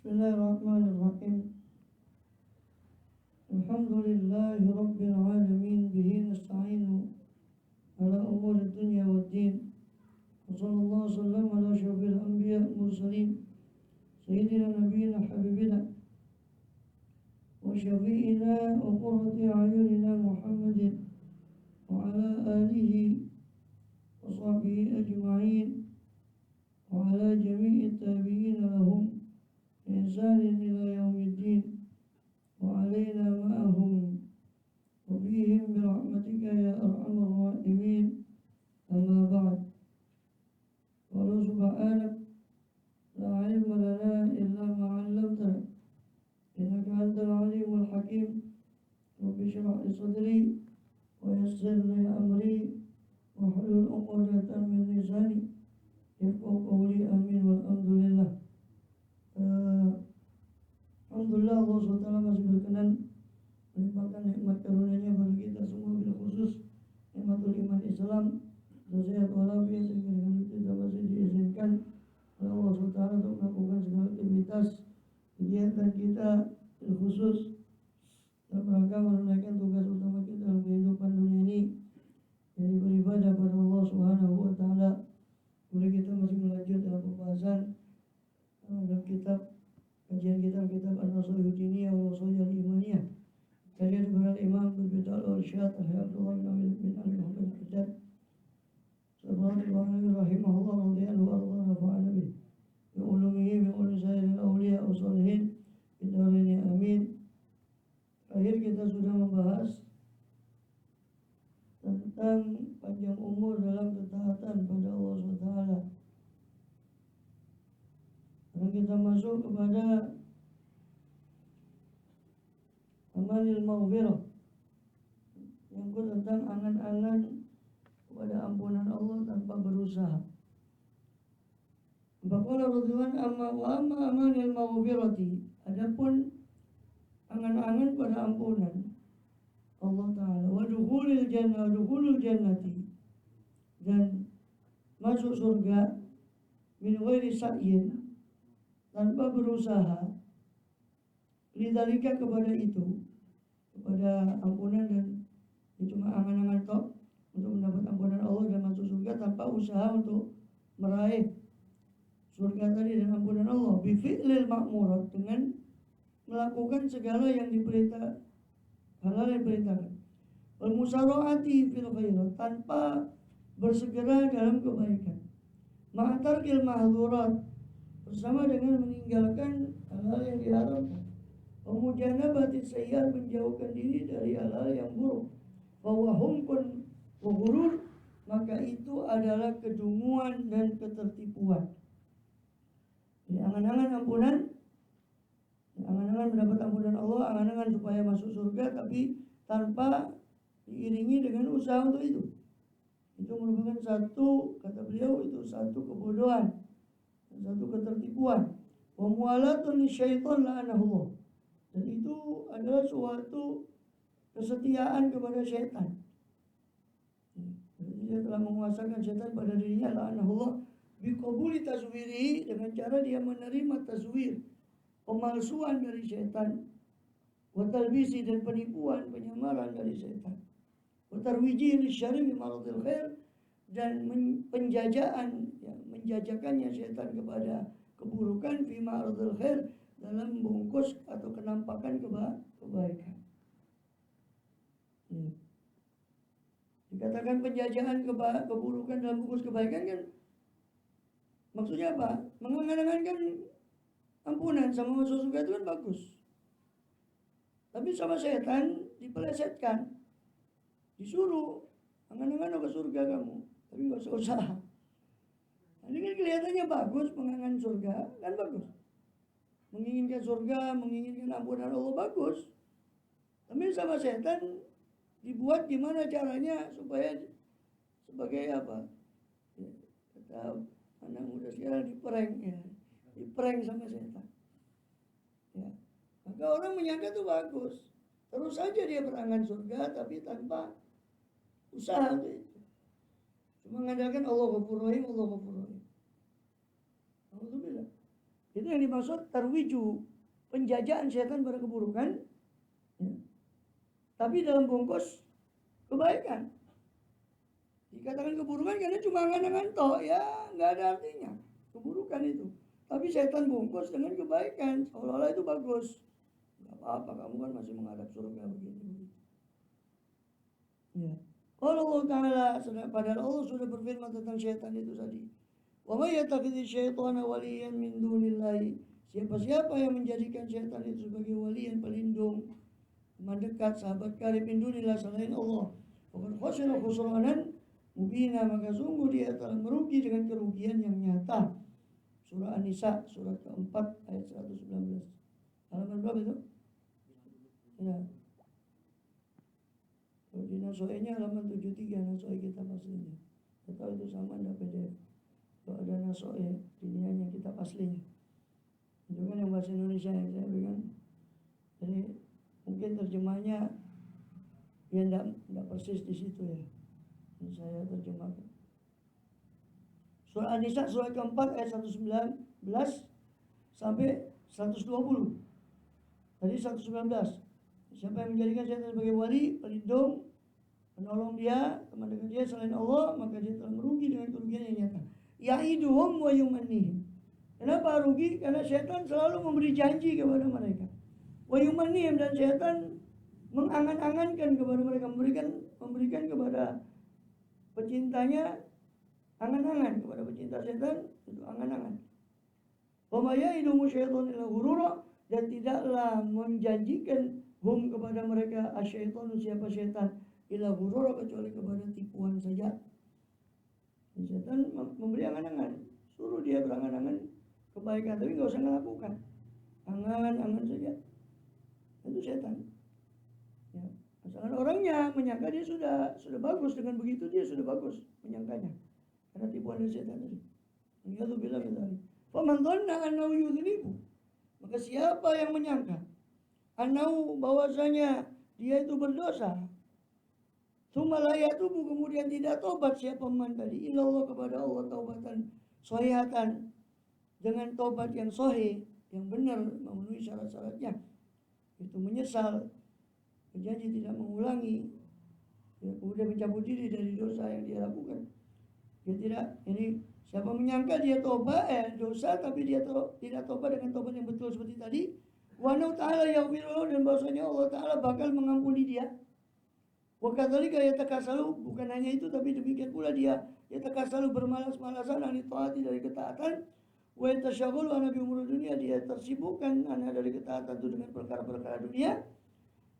Bismillahirrahmanirrahim. Alhamdulillahi Rabbil alamin. Bihi nasta'inu ala umuri dunya waddin. Wa sallallahu sallam ala syafil anbiya mursalin Sayyidina nabiyina habibina wa syafi'ina wa qurrati a'yunina Muhammadin wa ala alihi wa sahbihi ajma'in wa ala jami'i tabi'ina lahum إحسان إلى يوم الدين وعلينا معهم وفيهم برحمتك يا أرحم الراحمين. أما بعد، قال سبحانك لا علم لنا إلا ما علمتنا إنك أنت العليم الحكيم. رب اشرح لي صدري ويسر لي أمري واحلل عقدة من لساني يفقهوا قولي. آمين والحمد لله. Alhamdulillah, Allah SWT masih berkenan melimpahkan nikmat karunia-Nya bagi kita semua, bila khusus nikmatul iman Islam dan sehat walafiat, sehingga dengan itu kita masih diizinkan oleh Allah SWT untuk melakukan segala aktivitas kegiatan kita, bila khusus dalam rangka menunaikan tugas utama kita dalam kehidupan dunia ini, yaitu beribadah pada Allah SWT. Boleh kita masih melanjut dalam pembahasan dalam kajian kitab An-Nasaihud Diniyah wal Wasayil Imaniyah karya Imam Al-Bid'ah Al-Irsyad Abdullah bin Amir bin Ali Muhammad Al-Haddad Subhanallah rahimahullah radhiyallahu anhu wa nafa'ana bih bi ulumihi bi ulumi sayyidil awliya wa salihin fid dharain amin. Akhir kita sudah membahas tentang panjang umur dalam ketaatan pada Allah SWT. Dan kita masuk kepada amalil maghfirah, yang tentang angan-angan kepada ampunan Allah tanpa berusaha. Baqala radhiyallahu anhu amma amalil maghfirati, adapun angan-angan pada ampunan Allah Ta'ala, wa dukhulul jannati, dan masuk surga, min ghairi sa'yin, tanpa berusaha, lidzalika, kepada itu, kepada ampunan, dan itu cuma angan-angan tok untuk mendapat ampunan Allah dan masuk surga tanpa usaha untuk meraih surga tadi dan ampunan Allah. Bi fi'lil ma'murat, dengan melakukan segala yang diperintah, hal-hal yang diperintahkan. Wal musara'ati fil khairat, tanpa bersegera dalam kebaikan. Ma'tarkil mahdzurat, bersama dengan meninggalkan hal-hal yang diharamkan. Mujanabati sayyi'at, menjauhkan diri dari hal-hal yang buruk. Bahwa humkun wa ghurur, maka itu adalah kedunguan dan ketertipuan. Jadi angan-angan ampunan, angan-angan mendapat ampunan Allah, angan-angan supaya masuk surga, tapi tanpa diiringi dengan usaha untuk itu. Itu merupakan satu, kata beliau, itu satu kebodohan, satu ketertipuan. Wa mu'alatun lisyaitan la'anahullah, dan itu adalah suatu kesetiaan kepada syaitan. Jadi dia telah menguasakan syaitan pada dirinya, la'anahullah, biqabuli tazwiri, dengan cara dia menerima tazwir, pemalsuan dari syaitan, wa talbisi, dan penipuan, penyamaran dari syaitan, wa tarwiji lisyari bi maradil khair, dan penjajaan, menjajakannya syaitan kepada keburukan, fi ma'rudul khair, dalam bungkus atau kenampakan kebaikan. Dikatakan penjajahan keburukan dalam bungkus kebaikan, kan maksudnya apa? Mengangan-angankan ampunan sama masuk surga itu kan bagus, tapi sama setan dipelesetkan, disuruh angan-angan ke surga kamu, tapi nggak usah usaha. Ini kan kelihatannya bagus, mengangan surga kan bagus, menginginkan surga, menginginkan ampunan Allah bagus, tapi sama setan dibuat gimana caranya supaya sebagai apa? Ya, kata anak muda sekarang, diprank sama setan. Ya, maka orang menyangka itu bagus, terus saja dia berangan surga tapi tanpa usaha untuk itu. Cuma mengandalkan Allah Ghafur Rahim, Allah Ghafur Rahim. Alhamdulillah. Itu Itu yang dimaksud tarwiju, penjajaan setan pada keburukan, ya. Tapi dalam bungkus kebaikan. Dikatakan keburukan karena cuma angan-angan toh, ya nggak ada artinya keburukan itu. Tapi setan bungkus dengan kebaikan, seolah-olah itu bagus. Nggak apa-apa, kamu kan masih menghadap surga begini. Ya. Kalau Allah Ta'ala, padahal Allah sudah berfirman tentang syaitan itu tadi. Wa may yattakhidhi syaitana waliyan min dunillahi. Siapa-siapa yang menjadikan syaitan itu sebagai walian, pelindung, teman dekat, sahabat karib min dunillah selain Allah, faqad khasira khusranan mubina, maka sungguh dia telah merugi dengan kerugian yang nyata. Surah An-Nisa, surat keempat, ayat 119. Halaman berapa itu? Ya. Kalau di Nasoe-nya halaman 73, Nasoe kitab aslinya. Atau itu sama ada PDF. Kalau ada Nasoe, dinianya kitab aslinya. Itu kan yang bahasa Indonesia yang saya berikan. Jadi mungkin terjemahnya ya enggak persis di situ ya. Ini saya terjemahkan. Surah An-Nisa surah keempat ayat 119 sampai 120. Tadi 119. Siapa yang menjadikan syaitan sebagai wali, pelindung, penolong dia, teman dekat dia selain Allah, maka dia telah merugi dengan kerugian yang nyata. Ya'iduhum wa yumannihim. Kenapa rugi? Karena syaitan selalu memberi janji kepada mereka. Wa yumannihim, dan syaitan mengangan-angankan kepada mereka, memberikan kepada pecintanya angan-angan, kepada pecinta setan itu angan-angan. Wa ma ya'iduhum syaitanu illa ghurura, dan tidaklah menjanjikan hum kepada mereka asyaitanu, siapa syaitan, illa ghurura, kecuali kepada tipuan saja. Setan memberi angan-angan, suruh dia berangan-angan kebaikan, tapi nggak usah melakukan, angan-angan saja. Itu setan. Ya. Asalkan orangnya menyangka dia sudah bagus, dengan begitu dia sudah bagus menyangkanya, karena tipuan dari setan tadi. Itu bilang tadi. Faman dhanna annahu yudhnibu, maka siapa yang menyangka annahu, bahwasanya dia itu berdosa, tsumma la yatubu, kemudian tidak tobat siapa man tadi, ilallah, kepada Allah, taubatan shahihatan, dengan tobat yang sahih, yang benar, memenuhi syarat-syaratnya, itu menyesal, berjanji tidak mengulangi, ya, kemudian mencabut diri dari dosa yang dia lakukan. Dia tidak, ini siapa menyangka dia tobat dosa, tapi dia tidak tobat dengan tobat yang betul seperti tadi, wa ta'ala yaghfiru, dan bahwasanya Allah Ta'ala bakal mengampuni dia. Wa kadzalika yatakasalu, bukan hanya itu, tapi demikian pula dia yatakasalu, bermalas-malasan ani taati, dari ketaatan, wa yatasyaghalu an bi umur dunia, dia tersibukkan ana dari ketaatan itu dengan perkara-perkara dunia.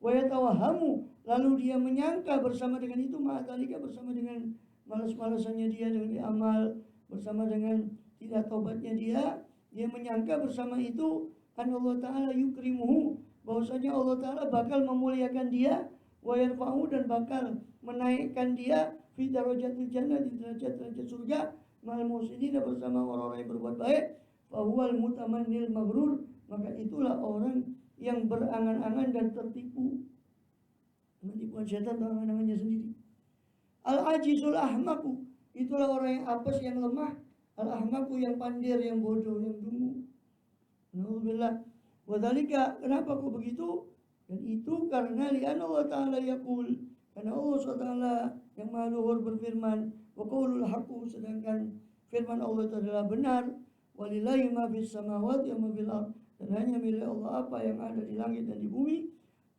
Wa yatawahhamu, lalu dia menyangka bersama dengan itu, ma'adzalika, bersama dengan malas-malasannya dia dengan amal, bersama dengan tidak tobatnya dia menyangka bersama itu kan Allah Ta'ala yukrimuhu, bahwasanya Allah Ta'ala bakal memuliakan dia, wa yarfa'u, dan bakal menaikkan dia fi darajatil jannah, di derajat-derajat surga, mal muhsinin, bersama orang-orang yang berbuat baik, fa huwal mutamannil maghrur, maka itulah orang yang berangan-angan dan tertipu dengan tipuan setan atau angan-angannya sendiri. Al-ajizul ahmaku, itulah orang yang apes, yang lemah. Al-ahmaku, yang pandir, yang bodoh, yang dungu. Alhamdulillah. Wadhalika, kenapa kok begitu? Dan itu karena li'an Allah Ta'ala yaqul, karena Allah SWT yang maha luhur berfirman, wa qaulul haqqu, sedangkan firman Allah itu adalah benar, walillahi ma fis samawati wa ma fil ardh, dan hanya milik Allah apa yang ada di langit dan di bumi.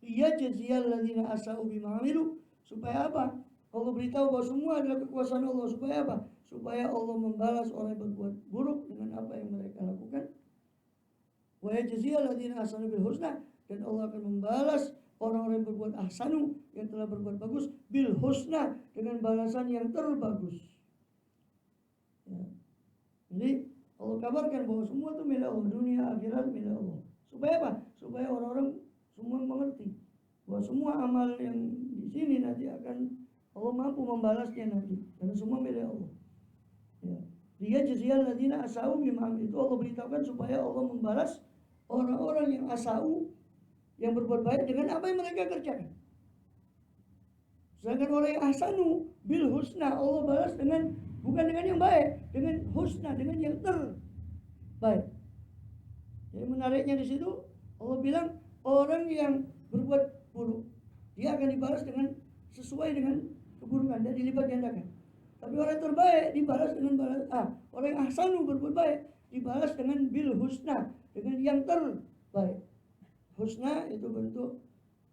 Liyajziyal ladzina asa'u bima 'amilu, supaya apa? Allah beritahu bahwa semua adalah kekuasaan Allah, supaya apa? Supaya Allah membalas orang yang berbuat buruk dengan apa yang mereka lakukan. Wa yajziyal ladzina ahsanu bil husna, dan Allah akan membalas orang-orang yang berbuat ahsanu, yang telah berbuat bagus, bil husna, dengan balasan yang terbagus. Ya. Jadi Allah kabarkan bahwa semua itu milik Allah, dunia akhirat milik Allah. Supaya apa? Supaya orang-orang semua mengerti bahwa semua amal yang di sini nanti akan Allah mampu membalasnya nanti, karena semua milik Allah. Ya. Dia jaziyal ladina asau bima, itu Allah beritahukan supaya Allah membalas orang-orang yang asau, yang berbuat baik dengan apa yang mereka kerjakan. Sedangkan orang yang ahsanu bil husna, Allah balas dengan, bukan dengan yang baik, dengan husna, dengan yang terbaik. Yang menariknya di situ Allah bilang orang yang berbuat buruk dia akan dibalas dengan sesuai dengan keburukan dan dilipat gandakan. Tapi orang terbaik dibalas dengan orang yang ahsanu berbuat baik dibalas dengan bil husna, dengan yang terbaik. Husna itu bentuk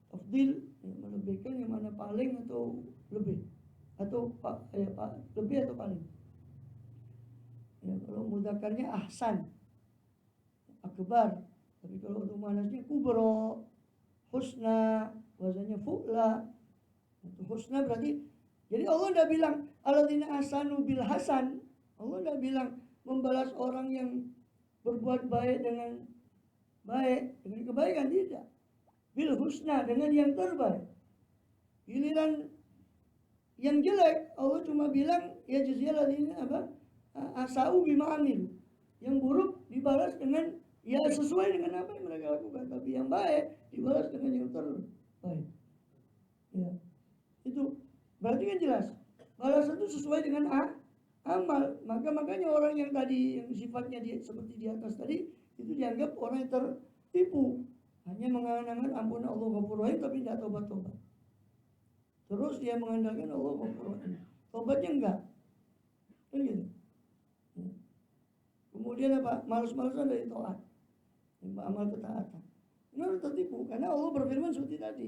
tafdil, yang melebihkan, yang mana paling atau lebih, atau lebih atau paling. Ya, kalau mudzakarnya ahsan, akbar. Tapi kalau untuk muannasnya kubro, husna, wazannya fu'la. Itu husna berarti, jadi Allah tidak bilang alladzina ahsanu bil hasan. Allah tidak bilang membalas orang yang berbuat baik dengan baik, dengan kebaikan, tidak. Bil husna, dengan yang terbaik. Giliran yang jelek Allah cuma bilang ya jaziyal ladzina asau bima amilu. Yang buruk dibalas dengan ya sesuai dengan apa yang mereka lakukan, tapi yang baik dibalas dengan yang terbaik. Ya. Itu berarti kan jelas. Balasan itu sesuai dengan amal. Makanya orang yang tadi yang sifatnya seperti di atas tadi itu dianggap orang yang tertipu. Hanya mengangan-angan ampunan Allah Ghafurur Rahim tapi tidak tobat-tobat. Terus dia mengandalkan Allah Ghafurur Rahim. Tobatnya enggak. Kan gitu. Kemudian apa? Malas-malasan dari taat. Amal ketaatan. Ini orang tertipu karena Allah berfirman seperti tadi.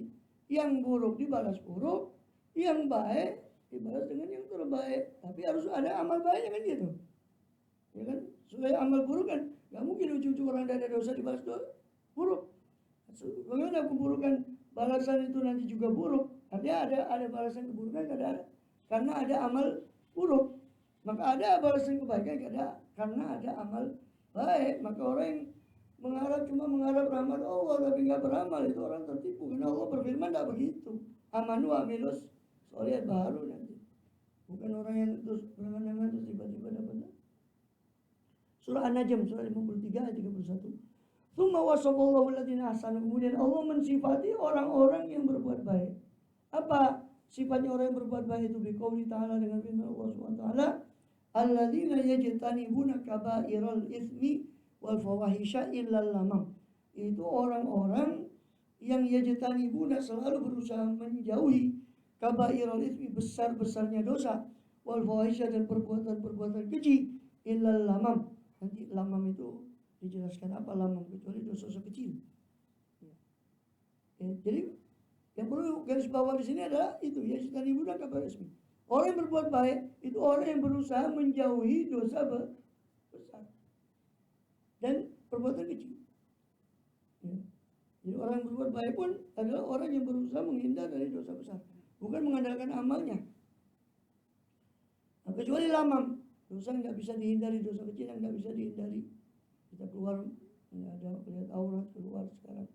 Yang buruk dibalas buruk, yang baik dibalas dengan yang terbaik. Tapi harus ada amal baiknya kan gitu. Ya kan? Supaya amal buruk kan enggak mungkin ujung-ujung orang ada dosa dibalas buruk. Bagaimana keburukan balasan itu nanti juga buruk? Artinya ada balasan keburukan karena ada amal buruk. Maka ada balasan kebaikan karena ada amal baik. Maka orang yang cuma mengharap rahmat Allah tapi nggak beramal itu orang tertipu. Karena Allah berfirman tidak begitu. Amanu amilus solihat baru nanti. Bukan orang yang terus berangan-angan terus tiba-tiba dapat. Surah An-Najm surah 53 ayat 31. Tsumma wasaballahu alladziina ahsanu. Kemudian Allah mensifati orang-orang yang berbuat baik. Apa sifatnya orang yang berbuat baik itu? Biqauli ta'ala, dengan firman Allah Subhanahu wa taala, alladziina yajtanibuna kaba'iral itsmi wal fawahisha illal lamam. Itu orang-orang yang yajtanibuna selalu berusaha menjauhi kaba'iral itsmi, besar-besarnya dosa, wal fawahisha, dan perbuatan-perbuatan keji, illal lamam. Nanti lamam itu dijelaskan apa lamam, kecuali dosa-dosa kecil. Ya, jadi yang perlu garis bawah di sini adalah itu ya, yajtanibuna kaba'iral itsmi. Orang yang berbuat baik itu orang yang berusaha menjauhi dosa besar dan perbuatan kecil. Ya. Jadi orang yang berbuat baik pun adalah orang yang berusaha menghindar dari dosa besar, bukan mengandalkan amalnya. Nah, kecuali lamam, dosa yang nggak bisa dihindari, dosa kecil yang nggak bisa dihindari. Kita keluar, ada lihat aurat keluar sekarang,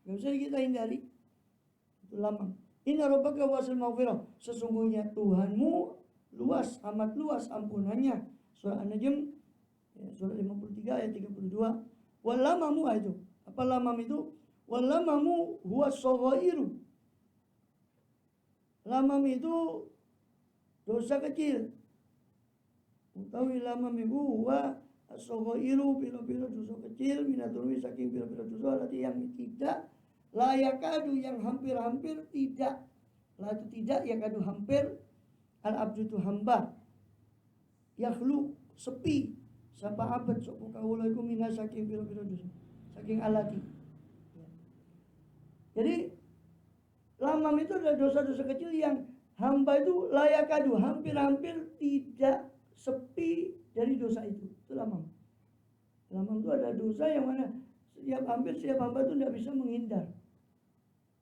nggak bisa kita hindari, itu lamam. Inna rabbaka wasil maghfirah, sesungguhnya Tuhanmu luas, amat luas ampunannya. Surah An-Najm surah 53 ayat 32. Walamamu itu. Apa lamam itu? Walamamu huwa shaghairu. Lamam itu dosa kecil. Utawi lamam itu huwa shaghairu, pira-pira dosa kecil, minatul saking pira-pira dosa berarti yang tidak layakadu, yang hampir-hampir tidak. La itu tidak, yakadu hampir, al-abdu itu hamba, yakhlu sepi, sapa abad sok kawula iku mina saking pira-pira dosa, saking alati. Jadi lamam itu adalah dosa-dosa kecil yang hamba itu layakadu, hampir-hampir tidak sepi dari dosa itu. Itu lamam. Lamam itu adalah dosa yang mana hampir setiap hamba itu tidak bisa menghindar.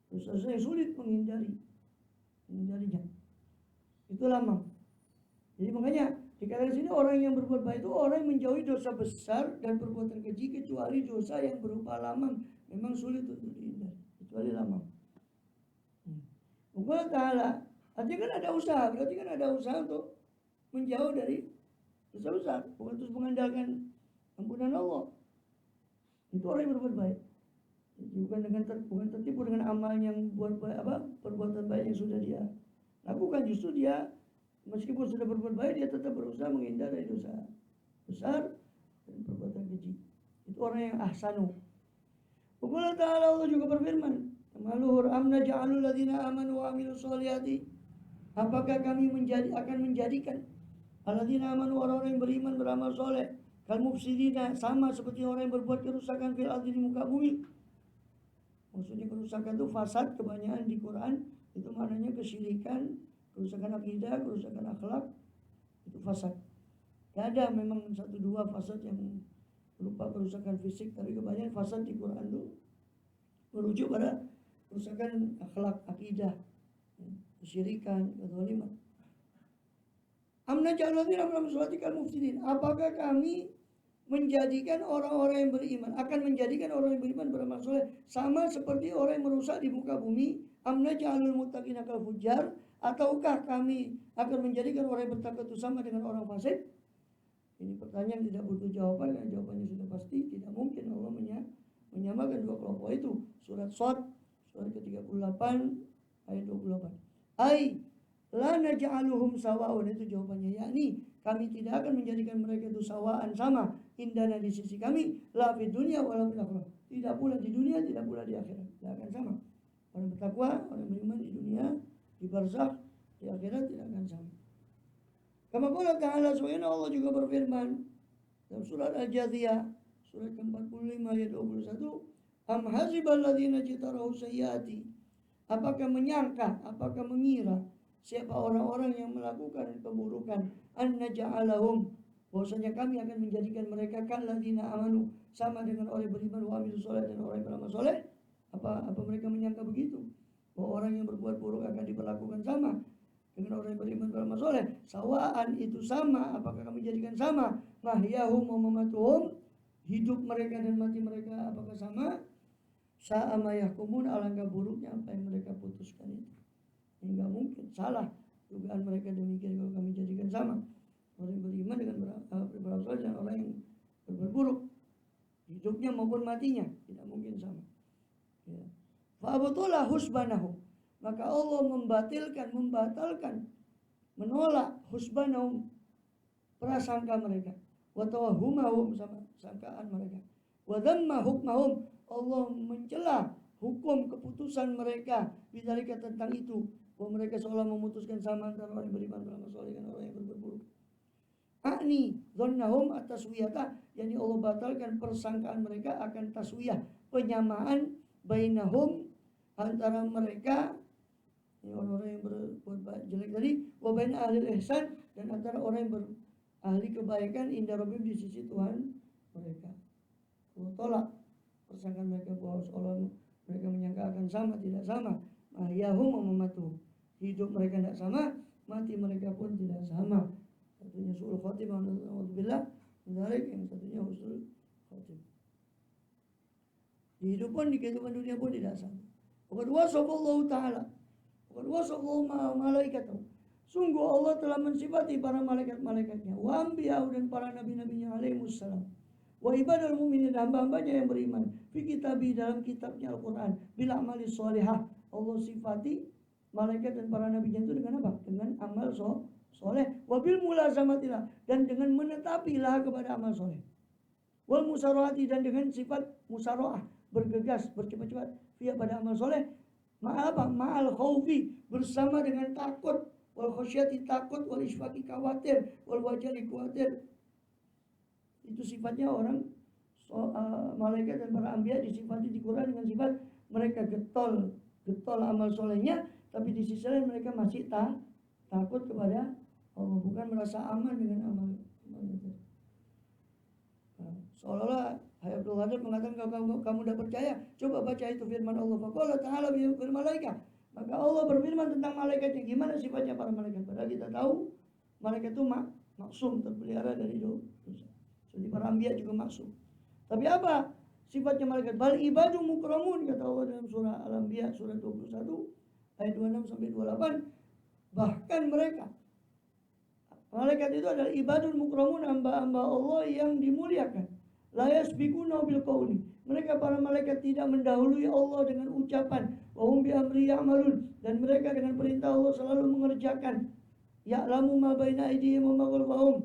Dosa-dosa yang sulit menghindarinya. Itu lamam. Jadi makanya dikatakan di sini orang yang berbuat baik itu orang yang menjauhi dosa besar dan perbuatan keji, kecuali dosa yang berupa lamam. Memang sulit untuk dihindari, kecuali lamam. Allah Ta'ala, artinya kan ada usaha, berarti kan ada usaha untuk menjauh dari dosa besar, bukan terus mengandalkan ampunan Allah. Itu orang yang berbuat baik. Bukan tertipu dengan amal yang buat baik, perbuatan baik yang sudah dia lakukan. Justru dia meskipun sudah berbuat baik, dia tetap berusaha menghindar dari dosa besar dan perbuatan keji. Itu orang yang ahsanu. Allah Ta'ala Allah juga berfirman, Maluhur amna ja'alul ladzina amanu wa amilus solihati. Apakah kami akan menjadikan alladzina amanu, orang-orang yang beriman beramal soleh, kal mufsidina, sama seperti orang yang berbuat kerusakan fil ardi, di muka bumi. Maksudnya kerusakan itu fasad, kebanyakan di Quran itu maknanya kesyirikan, kerusakan akidah, kerusakan akhlak, itu fasad. Gak ada memang 1-2 fasad yang berupa kerusakan fisik, tapi kebanyakan fasad di Quran itu merujuk pada kerusakan akhlak, akidah, kesyirikan, kezaliman. Amna ja'aladzina amanu sholatikal mufsidin. Apakah kami menjadikan orang-orang yang beriman, akan menjadikan orang yang beriman beramal soleh sama seperti orang yang merusak di muka bumi? Amna ja'alul muttaqina kal fujjar. Ataukah kami akan menjadikan orang yang bertakwa itu sama dengan orang fasik? Ini pertanyaan tidak butuh jawaban, karena jawabannya sudah pasti. Tidak mungkin Allah menyamakan dua kelompok itu. Surat Shad, surat ke-38 ayat 28. Ai la naj'aluhum sawa'un, itu jawabannya, yakni kami tidak akan menjadikan mereka itu sawaan, sama, indana di sisi kami, la fid dunya wala fil akhirah. Tidak pula di dunia, tidak pula di akhirat. Tidak akan sama. Orang bertakwa, orang beriman di dunia, di barzakh, di akhirat tidak akan sama. Kama qala ta'ala, subhanahu, Allah juga berfirman dalam surat Al-Jathiyah, surat ke-45 ayat 21, am hasibal ladzina jitarahu sayyiati. Apakah menyangka, apakah mengira siapa orang-orang yang melakukan keburukan, an naj'alahum, bahwasanya kami akan menjadikan mereka kalladzina amanu, sama dengan orang beriman, wa amilus soleh, dan orang yang beramal soleh? Apa mereka menyangka begitu? Bahwa orang yang berbuat buruk akan diperlakukan sama dengan orang yang beriman, beramal soleh? Sawaan, itu sama. Apakah kami jadikan sama? Mahyahum wa mamatuhum, hidup mereka dan mati mereka apakah sama? Sa'a ma yahkumun, alangkah buruknya apa yang mereka putuskan itu. Ini enggak mungkin, salah dugaan mereka demikian kalau kami jadikan sama orang yang beriman dengan beramal soleh dan orang yang berbuat buruk, hidupnya maupun matinya tidak mungkin sama. Ya. Fa'abutullah husbanahum, maka Allah membatalkan, menolak husbanahum, prasangka mereka, wa tawahhumahum, sama sangkaan mereka, wa dhamma hukmahum, Allah mencela hukum keputusan mereka bidzalika, tentang itu, bahwa mereka seolah memutuskan sama antara orang yang beriman beramal soleh dengan orang yang berbuat buruk. Akni dhannahum at-taswiyata, yakni Allah batalkan persangkaan mereka akan taswiyah, penyamaan, bainahum, antara mereka, ini orang-orang yang berbuat jelek tadi, wa bain ahli ihsan, dan antara orang yang berahli kebaikan, inda rabbihim, di sisi Tuhan mereka. Allah tolak persangkaan mereka bahwa seolah mereka menyangka akan sama, tidak sama. Mahyahum wa mamatuhum, hidup mereka tidak sama, mati mereka pun tidak sama. Satunya su'ul khotimah, alhamdulillah, menarik, yang satunya husnul khotimah. Di hidup pun, di kehidupan dunia pun tidak sama. Waqad wasafallahu ta'ala, waqad wasafallahu malaikatahu, sungguh Allah telah mensifati para malaikat-malaikatnya, wa anbiya'u, dan para nabi-nabinya alaihimussalam, wa ibadal mu'minin, hamba-hambanya yang beriman, fi kitabi, dalam kitabnya Al-Quran, bila amali sholihah. Allah sifati malaikat dan para nabinya itu dengan apa? Dengan amal soleh, wabil mulazamatillah, dan dengan menetapilah kepada amal soleh, wal musarahati, dan dengan sifat musarahah, bergegas, bercepat-cepat, via pada amal soleh, ma'al apa? Ma'al khawfi, bersama dengan takut, wal khosyati, takut, wal isfaqi, khawatir, wal wajali, khawatir. Itu sifatnya orang malaikat dan para anbiya disifati di Quran dengan sifat mereka getol amal solehnya, tapi di sisi lain mereka masih takut kepada Allah, bukan merasa aman dengan amal itu. Seolah-olah Abdul Qadir mengatakan, kalau kamu tidak percaya, coba baca itu firman Allah. Faqala ta'ala bil malaikat, maka Allah berfirman tentang malaikatnya, gimana sifatnya para malaikat. Padahal kita tahu malaikat itu maksum, terpelihara dari dosa. Jadi para anbiya juga maksum. Tapi apa sifatnya malaikat? Bal ibadu mukramun, kata Allah dalam surah Al-Anbiya surah 21 ayat 26 sampai 28. Bahkan mereka, malaikat itu adalah ibadul mukramun, hamba-hamba Allah yang dimuliakan. La yasbiquna bil qawli, mereka para malaikat tidak mendahului Allah dengan ucapan. Wa hum bi amri ya'malun, dan mereka dengan perintah Allah selalu mengerjakan. Ya'lamu ma baina aydihim wa ma khalfahum,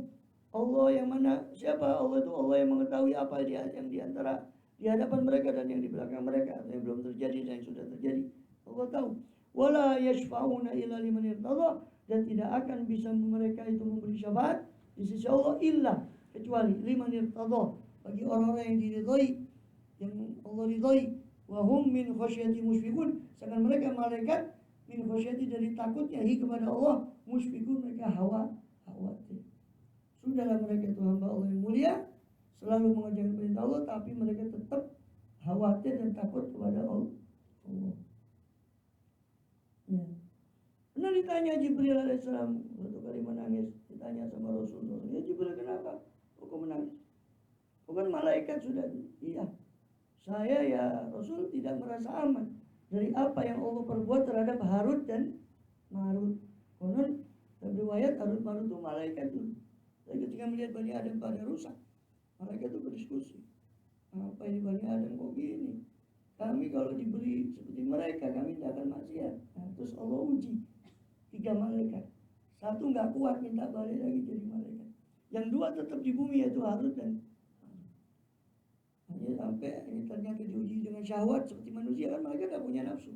Allah yang mana, siapa Allah itu? Allah yang mengetahui apa yang di di hadapan mereka dan yang di belakang mereka, atau yang belum terjadi dan yang sudah terjadi. Allah tahu. Wala yashfa'una illa liman irtadha, dan tidak akan bisa mereka itu memberi syafaat di sisi Allah illa kecuali liman irtadha, bagi orang-orang yang diridhai, yang Allah ridhai. Wa hum min khasyati musyfiqun, sedangkan mereka malaikat min khasyati, dari takutnya kepada Allah, musyfiqun, mereka khawatir. Sudahlah mereka itu hamba Allah yang mulia, selalu mengerjakan perintah Allah, tapi mereka tetap khawatir dan takut kepada Allah. Ya. Pernah ditanya Jibril alaihissalam, suatu kali menangis, ditanya sama Rasulullah, ya Jibril, kenapa kok menangis? Bukan malaikat sudah? Iya, saya ya Rasul tidak merasa aman dari apa yang Allah perbuat terhadap Harut dan Marut. Konon dalam riwayat Harut Marut itu malaikat itu. Tapi ketika melihat Bani Adam pada rusak, malaikat itu berdiskusi, apa ini Bani Adam kok gini? Kami kalau diberi seperti mereka, kami tidak akan maksiat. Nah, terus Allah uji 3 malaikat. 1 nggak kuat, minta balik lagi jadi malaikat. Yang 2 tetap di bumi, yaitu Harut dan Marut. Hanya sampai ini ternyata diuji dengan syahwat seperti manusia, kan mereka nggak punya nafsu.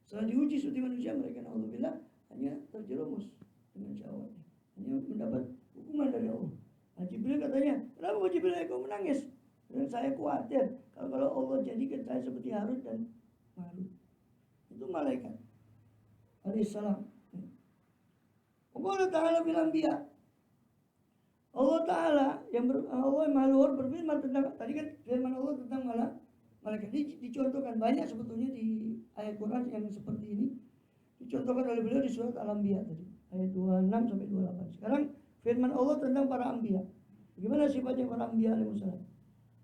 Setelah diuji seperti manusia, mereka naudzubillah hanya terjerumus dengan syahwatnya, hanya mendapat hukuman dari Allah. Nah, Jibril katanya, kenapa Jibril kau menangis? Dan saya khawatir kalau Allah jadikan saya seperti Harut dan Marut. Itu malaikat alaihissalam. Allah Ta'ala bilang dia, Allah Ta'ala Allah Maha Luhur berfirman tentang, tadi kan firman Allah tentang malaikat dicontohkan banyak sebetulnya di ayat Quran yang seperti ini. Dicontohkan oleh beliau di surat Al-Anbiya tadi, ayat 26 sampai 28. Sekarang firman Allah tentang para anbiya. Bagaimana sifatnya para anbiya alaihissalam?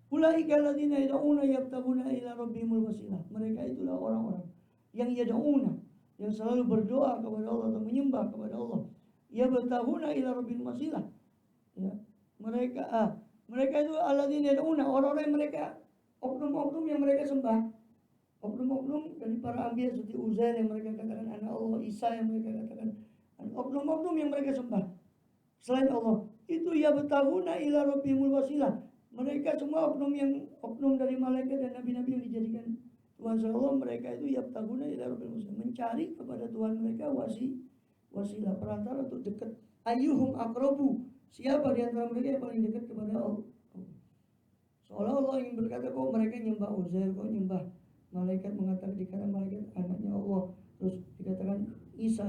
Ulaika alladzina yad'una yabtaguna ila rabbihimul wasilah. Mereka itulah orang-orang yang yad'una, yang selalu berdoa kepada Allah atau menyembah kepada Allah. Yabtaguna ila rabbihimul wasilah. Ya, mereka itu alladzina yad'una, orang-orang yang mereka, oknum-oknum yang mereka sembah. Oknum-oknum dari para anbiya seperti Uzair yang mereka katakan anak Allah, Isa yang mereka katakan, oknum-oknum yang mereka sembah selain Allah. Itu yabtaguna ila rabbihimul wasilah. Mereka semua oknum dari malaikat dan nabi-nabi yang dijadikan Tuhan Allah, mereka itu yabtaguna ila rabbil muslim, mencari kepada Tuhan mereka wasilah, perantara untuk dekat. Ayyuhum aqrabu, siapa di antara mereka yang paling dekat kepada Allah? Seolah Allah ingin berkata, kok mereka nyembah Uzair, kok nyembah malaikat, mengatakan dikatakan malaikat anaknya Allah, terus dikatakan Isa.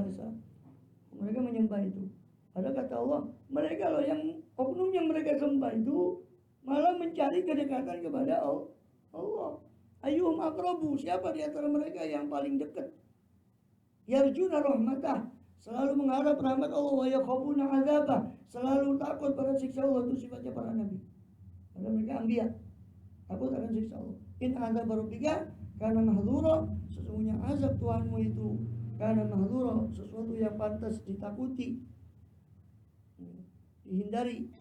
Mereka menyembah itu. Ada kata Allah, mereka loh yang oknum yang mereka sembah itu malah mencari kedekatan kepada Allah. Ayyuhum aqrabu, siapa di antara mereka yang paling dekat? Yarjuna rahmatah, selalu mengharap rahmat Allah, wa yakhafuna azabah, selalu takut pada siksa Allah. Itu sifatnya para nabi. Pada mereka anbiya, takut akan siksa Allah. In azab rabbika kana mahdhura, sesungguhnya azab Tuhanmu itu kana mahdhura, sesuatu yang pantas ditakuti, dihindari.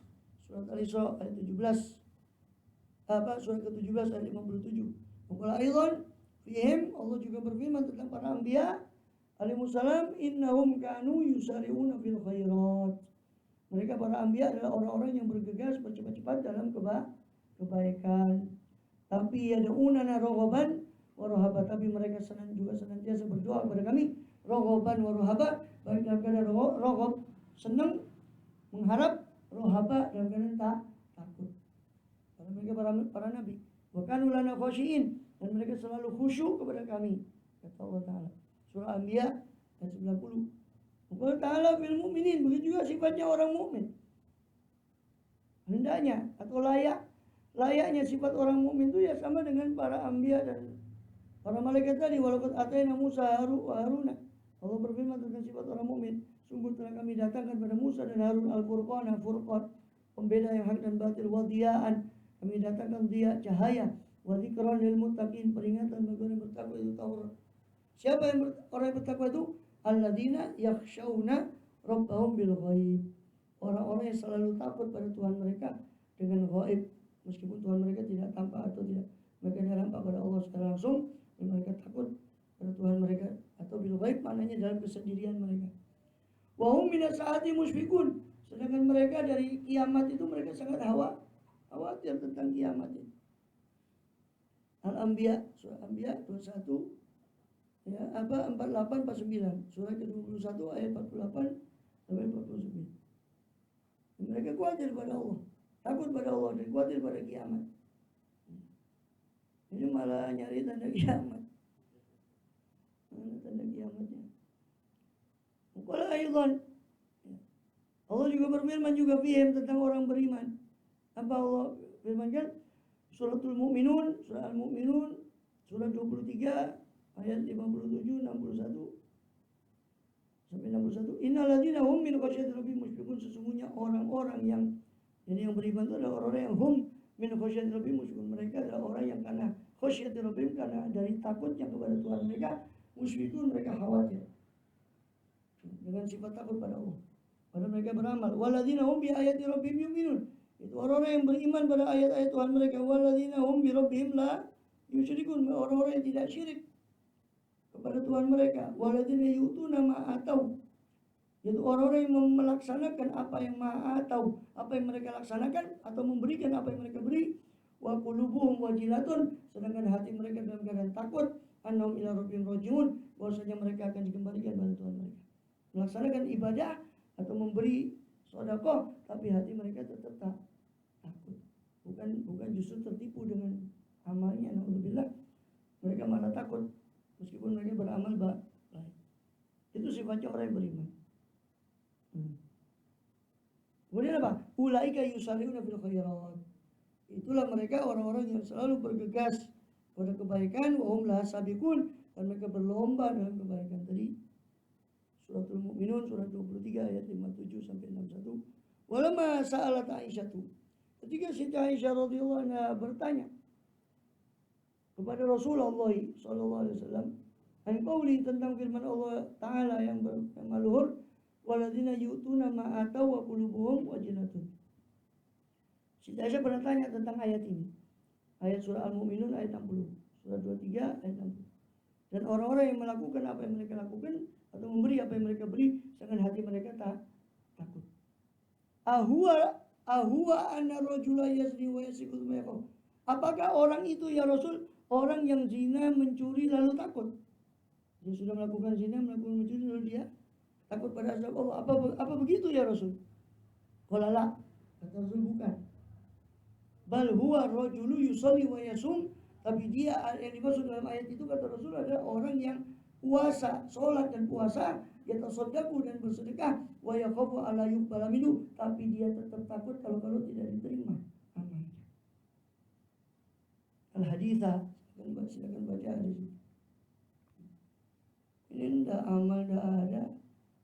Surat Al-Isra ayat 17. Surat ke-17 ayat 57. Qala aidan fihim, Allah juga berfirman tentang para anbiya alaihissalam, innahum kanu yusari'una fil khairat. Mereka para anbiya adalah orang-orang yang bergegas bercepat-cepat dalam kebaikan. Tapi yad'unana raghaban wa rahaba, tapi mereka senantiasa berdoa kepada kami raghaban wa rahaba, baik dalam keadaan raghab, senang, mengharap, rohaba dalam keadaan takut. Karena mereka para nabi. Wa kanu lana khashiin, dan mereka selalu khusyuk kepada kami, kata Allah Ta'ala. Surah Anbiya ayat 90. Allah Ta'ala fil mu'minin, begitu juga sifatnya orang mukmin. Hendaknya atau layaknya sifat orang mukmin itu ya sama dengan para anbiya dan para malaikat tadi. Walaqad atayna Musa wa Haruna. Allah berfirman tentang sifat orang mukmin, sungguh telah kami datangkan pada Musa dan Harun al-Furqan, pembeda yang hak dan batil, wadiyaan, kami datangkan dia cahaya, wa dzikran lil muttaqin, peringatan bagi orang yang bertakwa, itu Taurat. Siapa orang yang bertakwa itu? Alladzina yakhshawna rabbahum bil ghaib, orang-orang yang selalu takut pada Tuhan mereka dengan ghaib, meskipun Tuhan mereka tidak tampak atau tidak mereka tidak nampak pada Allah secara langsung, mereka takut pada Tuhan mereka, atau bil ghaib maknanya dalam kesendirian mereka. Wa hum minas saati musyfiqun, sedangkan mereka dari kiamat itu mereka sangat khawatir tentang kiamat itu. Al-Anbiya, surah Al-Anbiya 21 ya, 48 49, surah ke-21 ayat 48 sampai 49. Mereka khawatir pada Allah, takut pada Allah dan khawatir pada kiamat. Ini malah nyari tanda kiamat. Mana tanda kiamatnya? Qala aidan, Allah juga berfirman juga fihim tentang orang beriman. Apa Allah firmankan? Suratul Mu'minun, surah Al-Mu'minun, surah 23 ayat 57 61 sampai 61. Innalladzina hum min khasyati rabbihim musyfiqun, sesungguhnya orang-orang yang jadi yang beriman itu adalah orang-orang yang hum min khasyati rabbihim musyfiqun. Mereka adalah orang yang karena khasyati rabbihim, karena dari takutnya kepada Tuhan mereka, musyfiqun, mereka khawatir dengan sifat takut pada Allah. Pada mereka beramal. Walladzina hum bi ayati rabbihim yu'minun. Itu orang-orang yang beriman pada ayat-ayat Tuhan mereka. Walladzina hum bi rabbihim la yusyrikun, orang-orang yang tidak syirik kepada Tuhan mereka. Walladzina yu'tuna ma atau, yaitu orang-orang yang melaksanakan apa yang Maha tahu, apa yang mereka laksanakan atau memberikan apa yang mereka beri. Wa qulubuhum wajilatun, sedangkan hati mereka dalam keadaan takut. Annahum ila rabbihim rajiun, bahwasanya mereka akan dikembalikan pada Tuhan mereka. Melaksanakan ibadah atau memberi sedekah, tapi hati mereka tetap takut. Bukan justru tertipu dengan amalnya. Alhamdulillah, mereka malah takut meskipun mereka beramal baik. Itu sifatnya orang yang beriman. Kemudian apa? Ulaika yusari'una fil khairat. Itulah mereka orang-orang yang selalu bergegas pada kebaikan, wa hum laha sabiqun, dan mereka berlomba dalam kebaikan tadi. Suratul Mu'minun surah 23 ayat 57 sampai 61. Walamma sa'alat Aisyah, ketika Siti Aisyah radhiyallahu anha bertanya kepada Rasulullah sallallahu alaihi wasallam an qauli, tentang firman Allah taala yang maluhur, walladzina yu'tuna ma ataw wa qulubuhum wajilatun. Siti Aisyah pernah tanya tentang ayat ini. Ayat surah Al-Mu'minun ayat 60, surah 23 ayat 60. Dan orang-orang yang melakukan apa yang mereka lakukan atau memberi apa yang mereka beri, sedangkan hati mereka takut. Ahwa anna rajula yazni wa yasikul mayaqul. Apakah orang itu ya Rasul, orang yang zina, mencuri lalu takut? Dia sudah melakukan zina, melakukan mencuri lalu dia takut pada azab Allah. Apa begitu ya Rasul? Qala la, kata Rasul bukan. Bal huwa rajulu yusalli wa yasum, tapi dia yang dimaksud dalam ayat itu kata Rasul adalah orang yang puasa, sholat dan puasa, yatasaddaqu dan bersedekah, wa yakhafu ala yuqbala minhu, tapi dia tetap takut kalau tidak diterima amalnya. Al-haditha, silakan baca hadis. Ini ndak amal ndak ada,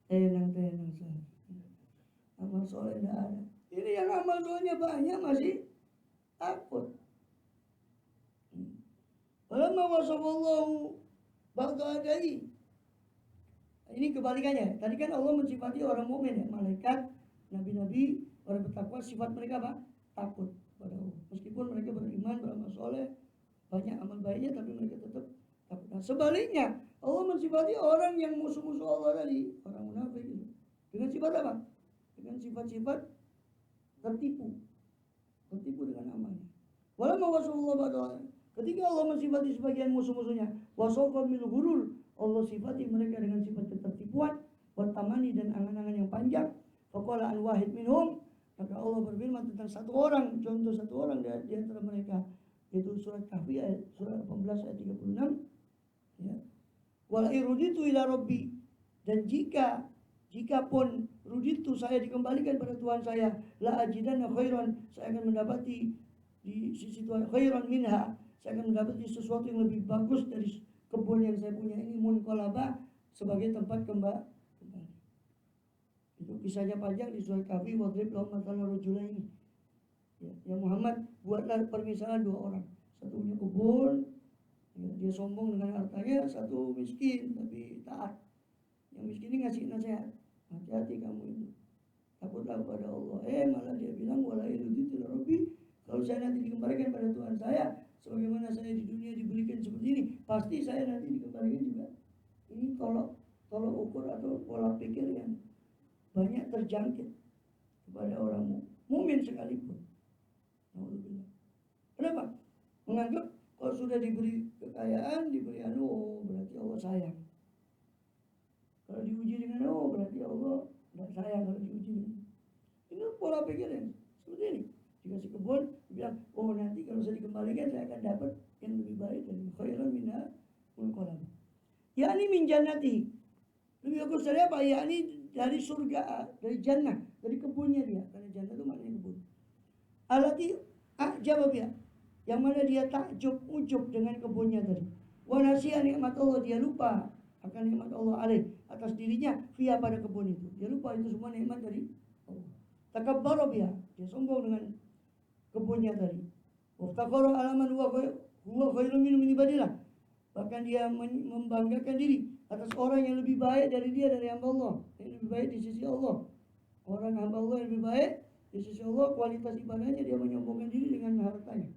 tenang saja. Amal soleh ndak ada. Ini yang amal solehnya banyak masih takut. Walamma wasallallahu ba'da adai. Ini kebalikannya. Tadi kan Allah mensifati orang mukmin ya, malaikat, nabi-nabi, orang bertakwa, sifat mereka apa? Takut pada Allah. Meskipun mereka beriman, beramal soleh, banyak amal baiknya, tapi mereka tetap takut. Nah, sebaliknya, Allah mensifati orang yang musuh-musuh Allah tadi, orang munafik itu, dengan sifat apa? Dengan sifat-sifat tertipu dengan amalnya. Walamma wasallallahu ba'da adai. Ketika Allah mensifati sebagian musuh-musuhnya, wasofa mil hurur, Allah sifati mereka dengan sifat ketertipuan, watamani dan angan-angan yang panjang. Faqala an wahid minhum, maka Allah berfirman tentang satu orang, contoh satu orang di antara mereka, yaitu surat Kahfi ayat surah 18 ayat 36. Ya. Wala iruditu ila rabbi, dan jikapun ruditu, saya dikembalikan pada Tuhan saya, la ajidanna khairan, saya akan mendapati di sisi Tuhan khairan minha, saya akan mendapati sesuatu yang lebih bagus dari kebun yang saya punya ini, munqalaba, sebagai tempat kembali. Itu kisahnya panjang di surah Kahfi, wadrib lahum mathalan rajulaini. Ya Muhammad, buatlah permisalan dua orang, satu punya kebun, ya, dia sombong dengan hartanya, satu miskin tapi taat. Yang miskin ini ngasih nasihat, hati-hati kamu itu, takutlah kepada Allah. Malah dia bilang wala iruditu ila rabbi, kalau saya nanti dikembalikan pada Tuhan saya, sebagaimana saya di dunia diberikan seperti ini, pasti saya nanti dikembalikan juga. Ini tolok ukur atau pola pikir yang banyak terjangkit kepada orang mukmin sekalipun. Alhamdulillah. Kenapa? Menganggap kalau sudah diberi kekayaan, diberi berarti Allah sayang. Kalau diuji dengan berarti Allah tidak sayang kalau diuji. Ini pola pikirnya seperti ini. Dikasih kebun, bilang, nanti kalau saya dikembalikan saya akan dapat yang lebih baik dari khairan minha munqalab. Yakni min jannati. Lebih bagus dari apa? Yakni dari surga, dari jannah, dari kebunnya dia. Karena jannah itu maknanya kebun. Alati ajab ya. Yang mana dia takjub, ujub dengan kebunnya tadi. Wa nasiya nikmat Allah, dia lupa akan nikmat Allah alaih atas dirinya via pada kebun itu. Dia lupa itu semua nikmat dari Allah. Takabbara biha, dia sombong dengan kebunnya tadi. Waftaqara alaman huwa khairun minhu min ibadillah. Bahkan dia membanggakan diri atas orang yang lebih baik dari dia, dari hamba Allah, yang lebih baik di sisi Allah. Orang hamba Allah yang lebih baik di sisi Allah, kualitas ibadahnya, dia menyombongkan diri dengan hartanya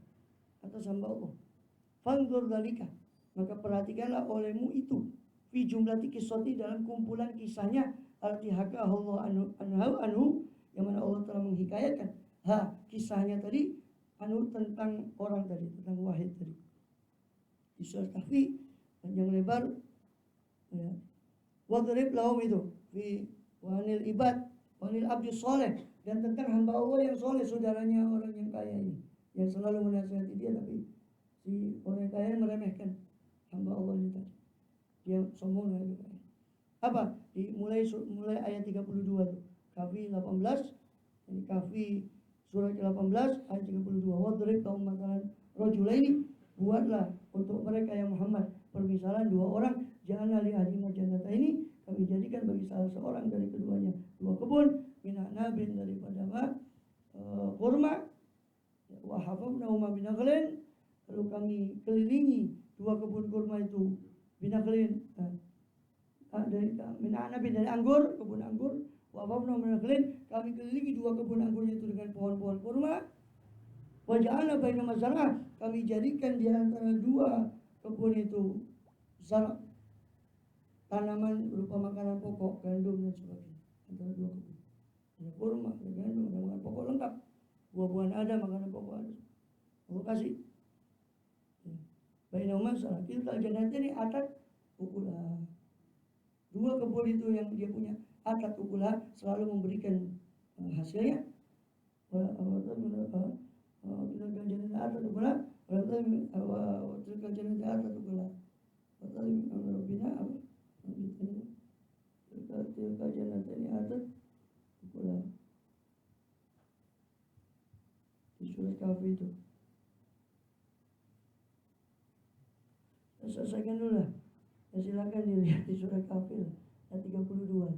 atas hamba Allah. Fanzur dzalika, maka perhatikanlah olehmu itu fi jumlati qissati, dalam kumpulan kisahnya al-tihaka Allah anhu, yang mana Allah telah menghikayatkan kisahnya tadi tentang orang tadi, tentang Wahid tadi. Di surah Kahfi panjang lebar ya. Wadrib lahum itu fi wanil ibad wanil abdi soleh, dan tentang hamba Allah yang soleh, saudaranya orang yang kaya ini, yang selalu menasihati dia, tapi si orang kaya meremehkan hamba Allah ini tadi. Dia sombong dengan kekayaan. Apa? Mulai ayat 32 itu. Kahfi 18. Ini Kahfi surah ke-18 ayat 32. Wadrib lahum matalan rajulaini, buatlah untuk mereka yang Muhammad permisalan dua orang, janganlah li ahadina jannata ini, kami jadikan bagi salah seorang dari keduanya dua kebun, minah nabin, daripada kurma, wa hafafnahuma binaghlin, lalu kami kelilingi dua kebun kurma itu binaghlin, dari minah nabin, dari anggur, kebun anggur, wa hafafnahuma binaghlin, kami kelilingi dua kebun anggurnya itu dengan pohon-pohon kurma. Wa ja'alna bainahuma zar'a, kami jadikan di antara dua kebun itu zar', tanaman berupa makanan pokok, gandum dan sebagainya. Antara dua kebun, ada kurma, ada gandum, ada makanan pokok lengkap, buah-buahan ada, makanan pokok ada. Allah kasih. Bainahuma zar'a, kiltal jannataini atat ukula. Dua kebun itu yang dia punya atat ukula, selalu memberikan hasilnya. Tilkal jannatu atat ukula, tilkal jannatu atat ukula. Tilkal jannatu ini atat ukula. Di surah Kahfi itu. Saya selesaikan dulu lah. Silakan dilihat di surah Kahfi ayat 32.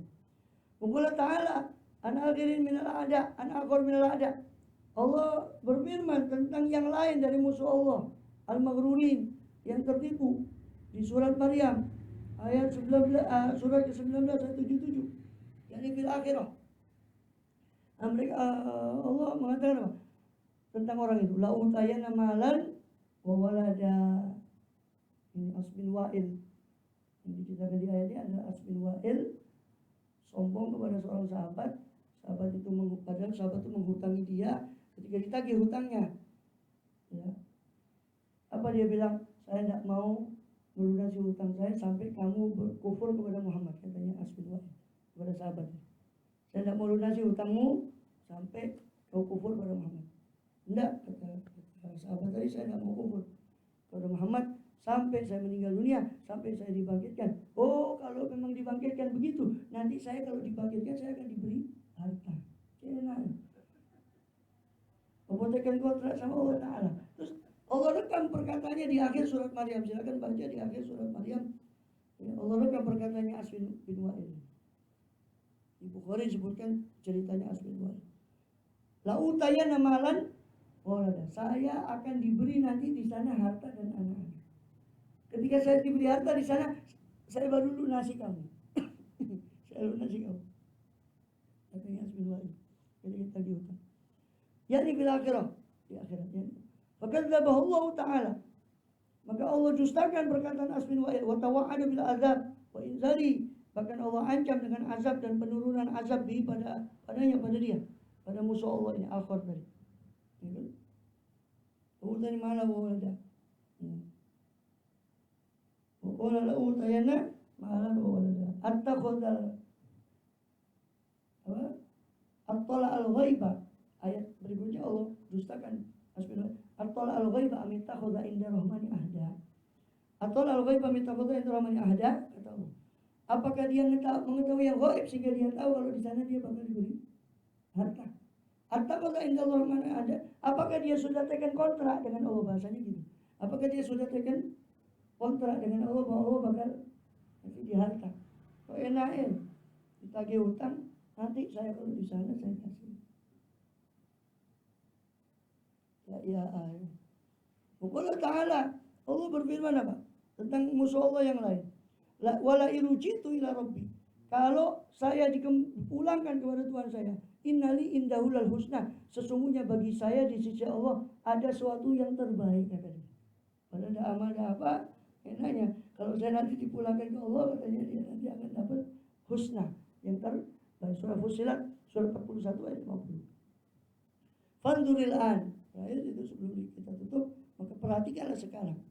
Qala ta'ala an akhirin minal a'da, an akhir minal a'da. Allah berfirman tentang yang lain dari musuh Allah, al-maghrurin, yang tertipu, di surat Maryam ayat 19, surah ke-19 ayat 77, yakni fil akhirah. Allah mengatakan apa? Tentang orang itu, la utayana malan wa walada. Ini Asbin Wa'il. Yang diceritakan di ayat ini adalah Asbin Wa'il sombong kepada seorang sahabat. Padahal sahabat itu menghutangi dia. Ketika ditagih hutangnya, ya, apa dia bilang? Saya tidak mau melunasi hutang saya sampai kamu berkufur kepada Muhammad, katanya Asbin Wa'il kepada sahabatnya. Saya tidak mau lunasi hutangmu sampai kau kufur kepada Muhammad. Tidak, kata sahabat tadi, saya tidak mau kufur kepada Muhammad sampai saya meninggal dunia, sampai saya dibangkitkan. Oh, kalau memang dibangkitkan begitu, nanti saya kalau dibangkitkan saya akan diberi harta. Enak. Membuatkan kontrak sama Allah Ta'ala. Terus Allah rekam perkataannya di akhir surat Maryam. Silakan baca di akhir surat Maryam. Ya, Allah rekam perkataannya Asbin bin Wa'il. Di Bukhari disebutkan ceritanya Asbin bin Wa'il. La utayana malan walada. Saya akan diberi nanti di sana harta dan anak-anak. Ketika saya diberi harta di sana, saya baru lunasi kamu. Saya lunasi kamu. Katanya Asbin bin Wa'il. Jadi kita hutang. Yakni bil akhirah, di akhiratnya. Fakadzabahu Allah Ta'ala, maka Allah dustakan perkataan Asbin Wa'il, wa tawa'ada bil azab wa inzali, bahkan Allah ancam dengan azab dan penurunan azab padanya, pada dia, pada musuh Allah ini, akhir tadi. Kemudian malah walada. la utayana malan wa walada. Attakhadha At-tala al-ghaiba. Ayat berikutnya Allah dustakan. At-tala al-ghaiba am ittakhadha inda rahmani ahda. At-tala al-ghaiba am ittakhadha inda rahmani ahda, kata Allah. Apakah dia mengetahui yang gaib sehingga dia tahu kalau di sana dia bakal diberi harta? At-tala inda rahmani ahda. Apakah dia sudah tekan kontrak dengan Allah, bahasanya gitu. Apakah dia sudah tekan kontrak dengan Allah bahwa Allah bakal kasih dia harta? Kok enak ditagih hutang, nanti saya kalau di sana saya kasih. Ya ayat. Allah Ta'ala, Allah berfirman apa? Tentang musuh Allah yang lain. Wala irujitu ila rabbi. Kalau saya dipulangkan kepada Tuhan saya, innali indahulal husna. Sesungguhnya bagi saya di sisi Allah ada sesuatu yang terbaik, kata dia. Padahal ada amal ada apa? Enaknya kalau saya nanti dipulangkan ke Allah, katanya dia nanti akan dapat husna yang terbaik. Surah Fussilat surah 41 ayat 50. Fanduril an. Ayat itu sebelum kita tutup, maka perhatikanlah sekarang.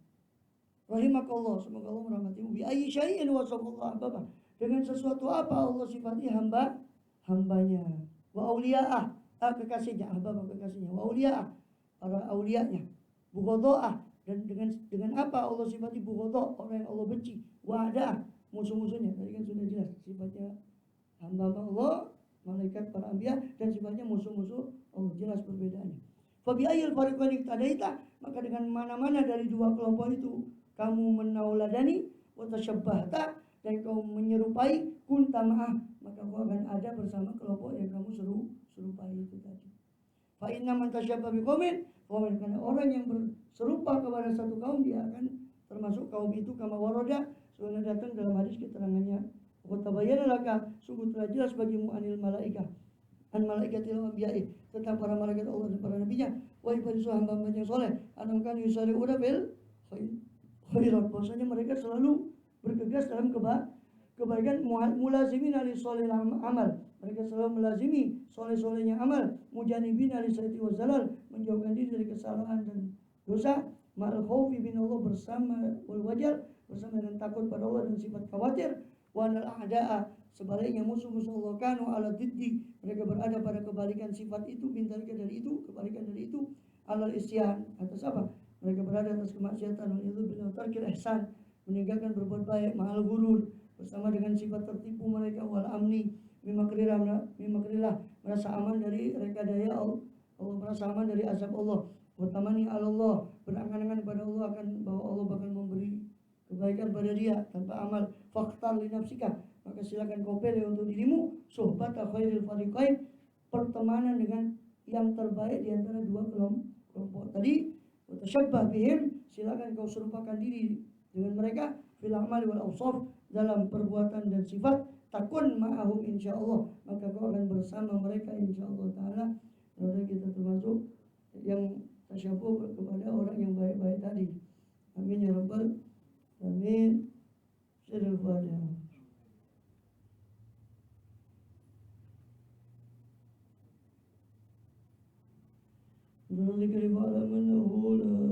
Rahimakallah, semoga Allah merahmatimu. Bi ayyi syai'in wasafallaha baba. Dengan sesuatu apa Allah sifati hambanya. Wa auliya'ah, kekasihnya, hamba kekasihnya. Wa auliya'ah, para auliya'nya. Bughadda'ah, dan dengan apa Allah sifati bughaddha', orang yang Allah benci. Wa a'da'ah, musuh-musuhnya. Tadi kan sudah jelas sifatnya hamba Allah, malaikat, para anbiya, dan sifatnya musuh-musuh Allah, jelas perbedaannya. Fa bi ayyil fariqaini tadaita, maka dengan mana-mana dari dua kelompok itu kamu menauladani wa tasyabbahta, dan kau menyerupai, kunta ma'ah, maka kau akan ada bersama kelompok yang kamu serupai itu tadi. Fa inna man tasyabbaha biqaumin, karena orang yang berserupa kepada satu kaum dia akan termasuk kaum itu, kama warada, sudah datang dalam hadis keterangannya. Watabayyana laka, sungguh telah jelas bagimu anil malaikah, an malaikatil anbiya'i, tentang para malaikat Allah dan para nabinya, wa ibadisu hamba-hamba yang soleh, anam kan yusari'una bil khairat, bahwasanya mereka selalu bergegas dalam kebaikan, mulazimin ali soleh amal, mereka selalu melazimi soleh-solehnya amal, mujanibin ali sayyati wa zalal, menjauhkan diri dari kesalahan dan dosa, ma'al khawfi bin Allah, bersama wal wajal, bersama dengan takut pada Allah dan sifat khawatir. Wanal a'da'a, sebaliknya musuh-musuh Allah kanu ala diddi, mereka berada pada kebalikan sifat itu, bintarika dari itu, kebalikan dari itu, alal isyan, atas apa? Mereka berada atas kemaksiatan, wal idzu bil tarkil ihsan, meninggalkan berbuat baik, ma'al gurur, bersama dengan sifat tertipu mereka, wal amni mimakrillah, merasa aman dari rekadaya Allah, merasa aman dari azab Allah, wa tamani Allah, berangan-angan kepada Allah akan bahwa Allah bakal memberi kebaikan pada dia tanpa amal. Faktar li nafsika, maka silakan kau pilih untuk dirimu suhbata khairil fariqain, pertemanan dengan yang terbaik di antara dua kelompok tadi. Tasyabbah bihim, silakan kau serupakan diri dengan mereka fil amal wal awsaf, dalam perbuatan dan sifat. Takun ma'ahum insyaallah, maka kau akan bersama mereka insyaallah taala. Lalu kita termasuk yang tasyabbuh kepada orang yang baik-baik tadi. Amin ya rabbal amin. Sirul Fatihah. ذلك ليعلم أنه لا